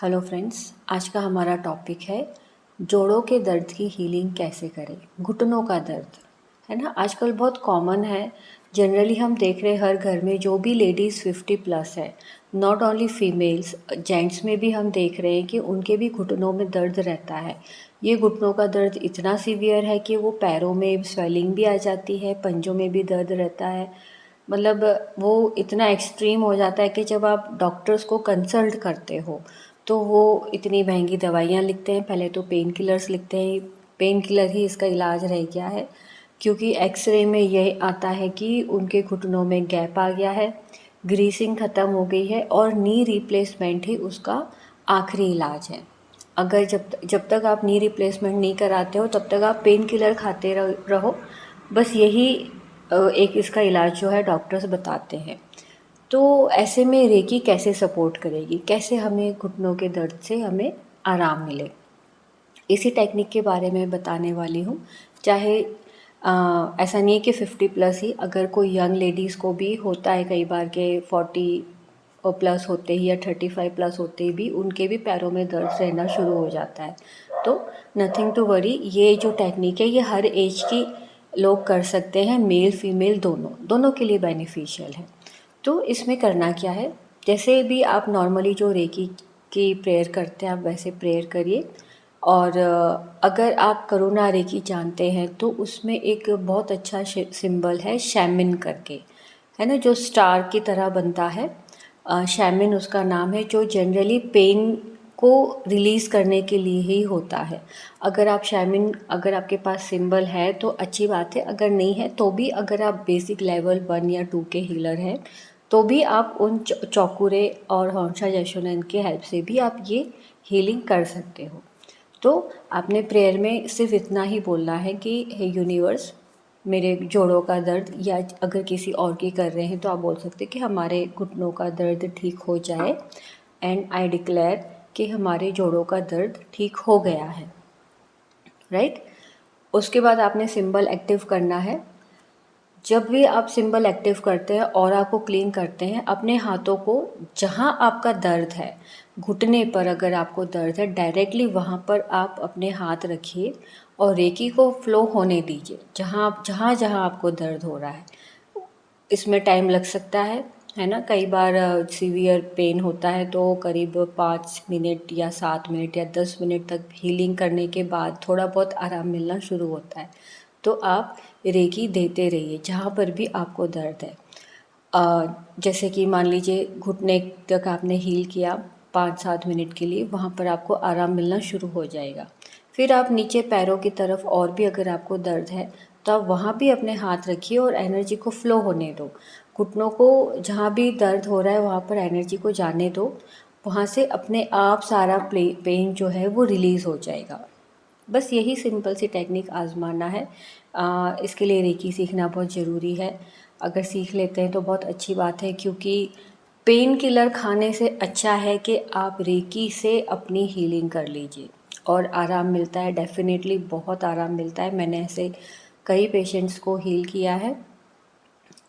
Hello friends, आज का हमारा टॉपिक है जोड़ों के दर्द की हीलिंग कैसे करें। घुटनों का दर्द है ना, आजकल बहुत कॉमन है। जनरली हम देख रहे हैं हर घर में जो भी लेडीज़ 50+ है, नॉट ओनली फीमेल्स, जेंट्स में भी हम देख रहे हैं कि उनके भी घुटनों में दर्द रहता है। ये घुटनों का दर्द इतना सीवियर है कि वो पैरों में स्वेलिंग भी आ जाती है, पंजों में भी दर्द रहता है। मतलब वो इतना एक्सट्रीम हो जाता है कि जब आप डॉक्टर्स को कंसल्ट करते हो तो वो इतनी महंगी दवाइयाँ लिखते हैं। पहले तो पेन किलर्स लिखते हैं, पेन किलर ही इसका इलाज रह गया है, क्योंकि एक्सरे में यह आता है कि उनके घुटनों में गैप आ गया है, ग्रीसिंग ख़त्म हो गई है और नी रिप्लेसमेंट ही उसका आखिरी इलाज है। अगर जब तक आप नी रिप्लेसमेंट नहीं कराते हो तब तक आप पेन किलर खाते रहो। बस यही एक इसका इलाज जो है डॉक्टर्स बताते हैं। तो ऐसे में रेकी कैसे सपोर्ट करेगी, कैसे हमें घुटनों के दर्द से हमें आराम मिले, इसी टेक्निक के बारे में बताने वाली हूँ। चाहे ऐसा नहीं है कि 50+ ही, अगर कोई यंग लेडीज़ को भी होता है कई बार के 40+ होते ही या 35+ होते ही भी उनके भी पैरों में दर्द रहना शुरू हो जाता है। तो नथिंग टू वरी, ये जो टेक्निक है ये हर एज की लोग कर सकते हैं, मेल फीमेल दोनों दोनों के लिए बेनिफिशियल है। तो इसमें करना क्या है, जैसे भी आप नॉर्मली जो रेकी की प्रेयर करते हैं आप वैसे प्रेयर करिए। और अगर आप करुणा रेकी जानते हैं तो उसमें एक बहुत अच्छा सिंबल है शैमिन करके, है ना, जो स्टार की तरह बनता है। शैमिन उसका नाम है, जो जनरली पेन को रिलीज़ करने के लिए ही होता है। अगर आप शैमिन, अगर आपके पास सिंबल है तो अच्छी बात है, अगर नहीं है तो भी, अगर आप बेसिक लेवल 1 या 2 के हीलर हैं तो भी आप उन चौकुरे और हौंशा जशोनन के हेल्प से भी आप ये हीलिंग कर सकते हो। तो आपने प्रेयर में सिर्फ इतना ही बोलना है कि हे यूनिवर्स, मेरे जोड़ों का दर्द, या अगर किसी और की कर रहे हैं तो आप बोल सकते हैं कि हमारे घुटनों का दर्द ठीक हो जाए, एंड आई डिक्लेयर कि हमारे जोड़ों का दर्द ठीक हो गया है। राइट। उसके बाद आपने सिंबल एक्टिव करना है। जब भी आप सिंबल एक्टिव करते हैं, ऑरा को क्लीन करते हैं, अपने हाथों को जहाँ आपका दर्द है, घुटने पर अगर आपको दर्द है, डायरेक्टली वहाँ पर आप अपने हाथ रखिए और रेकी को फ्लो होने दीजिए जहाँ जहाँ आपको दर्द हो रहा है। इसमें टाइम लग सकता है ना, कई बार सीवियर पेन होता है तो करीब 5 मिनट या 7 मिनट या 10 मिनट तक हीलिंग करने के बाद थोड़ा बहुत आराम मिलना शुरू होता है। तो आप रेकी देते रहिए जहाँ पर भी आपको दर्द है। जैसे कि मान लीजिए घुटने तक आपने हील किया 5-7 मिनट के लिए, वहाँ पर आपको आराम मिलना शुरू हो जाएगा। फिर आप नीचे पैरों की तरफ और भी अगर आपको दर्द है तो आप वहाँ भी अपने हाथ रखिए और एनर्जी को फ्लो होने दो। घुटनों को जहाँ भी दर्द हो रहा है वहाँ पर एनर्जी को जाने दो, वहाँ से अपने आप सारा पेन जो है वो रिलीज़ हो जाएगा। बस यही सिंपल सी टेक्निक आजमाना है। इसके लिए रेकी सीखना बहुत ज़रूरी है। अगर सीख लेते हैं तो बहुत अच्छी बात है, क्योंकि पेन किलर खाने से अच्छा है कि आप रेकी से अपनी हीलिंग कर लीजिए और आराम मिलता है। डेफिनेटली बहुत आराम मिलता है। मैंने ऐसे कई पेशेंट्स को हील किया है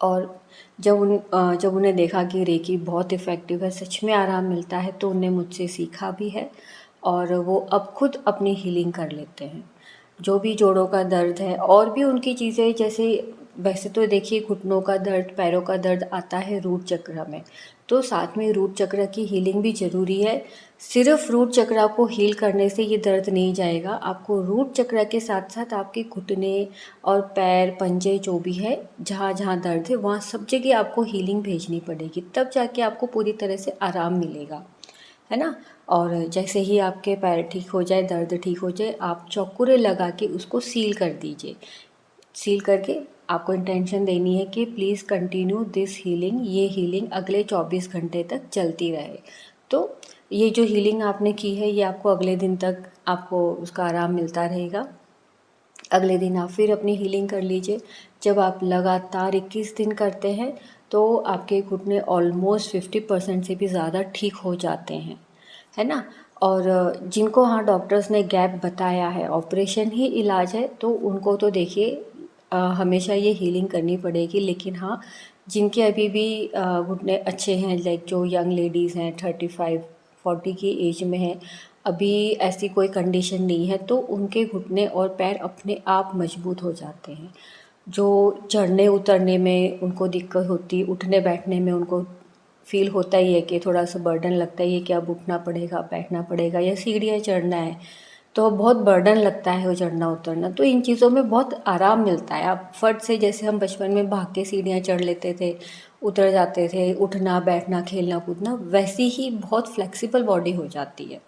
और जब उन्हें देखा कि रेकी बहुत इफ़ेक्टिव है, सच में आराम मिलता है, तो उन्हें मुझसे सीखा भी है और वो अब खुद अपनी हीलिंग कर लेते हैं। जो भी जोड़ों का दर्द है और भी उनकी चीज़ें, जैसे वैसे तो देखिए घुटनों का दर्द, पैरों का दर्द आता है रूट चक्र में, तो साथ में रूट चक्र की हीलिंग भी ज़रूरी है। सिर्फ रूट चक्र को हील करने से ये दर्द नहीं जाएगा, आपको रूट चक्र के साथ साथ आपके घुटने और पैर, पंजे जो भी है, जहाँ जहाँ दर्द है वहाँ सब जगह आपको हीलिंग भेजनी पड़ेगी, तब जाके आपको पूरी तरह से आराम मिलेगा, है ना। और जैसे ही आपके पैर ठीक हो जाए, दर्द ठीक हो जाए, आप चौकुरे लगा के उसको सील कर दीजिए। सील करके आपको इंटेंशन देनी है कि प्लीज़ कंटिन्यू दिस हीलिंग, ये हीलिंग अगले 24 घंटे तक चलती रहे। तो ये जो हीलिंग आपने की है ये आपको अगले दिन तक आपको उसका आराम मिलता रहेगा। अगले दिन आप फिर अपनी हीलिंग कर लीजिए। जब आप लगातार 21 दिन करते हैं तो आपके घुटने ऑलमोस्ट 50% से भी ज़्यादा ठीक हो जाते हैं, है ना। और जिनको हाँ डॉक्टर्स ने गैप बताया है, ऑपरेशन ही इलाज है, तो उनको तो देखिए हमेशा ये हीलिंग करनी पड़ेगी। लेकिन हाँ, जिनके अभी भी घुटने अच्छे हैं, लाइक जो यंग लेडीज़ हैं 35 40 की एज में है, अभी ऐसी कोई कंडीशन नहीं है, तो उनके घुटने और पैर अपने आप मजबूत हो जाते हैं। जो चढ़ने उतरने में उनको दिक्कत होती, उठने बैठने में उनको फ़ील होता ही है कि थोड़ा सा बर्डन लगता ही है कि अब उठना पड़ेगा, बैठना पड़ेगा या सीढ़ियाँ चढ़ना है, तो बहुत बर्डन लगता है वो चढ़ना उतरना। तो इन चीज़ों में बहुत आराम मिलता है। आप फट से, जैसे हम बचपन में भाग के सीढ़ियाँ चढ़ लेते थे, उतर जाते थे, उठना बैठना खेलना कूदना, वैसी ही बहुत फ्लेक्सिबल बॉडी हो जाती है।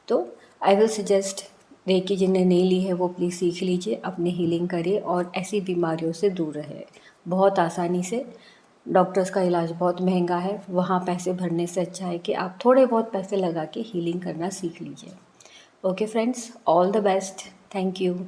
तो आई विल सजेस्ट, रेकी जिन्हें नहीं ली है वो प्लीज़ सीख लीजिए, अपनी हीलिंग करिए और ऐसी बीमारियों से दूर रहे बहुत आसानी से। डॉक्टर्स का इलाज बहुत महंगा है, वहाँ पैसे भरने से अच्छा है कि आप थोड़े बहुत पैसे लगा के हीलिंग करना सीख लीजिए। Okay friends, all the best, thank you.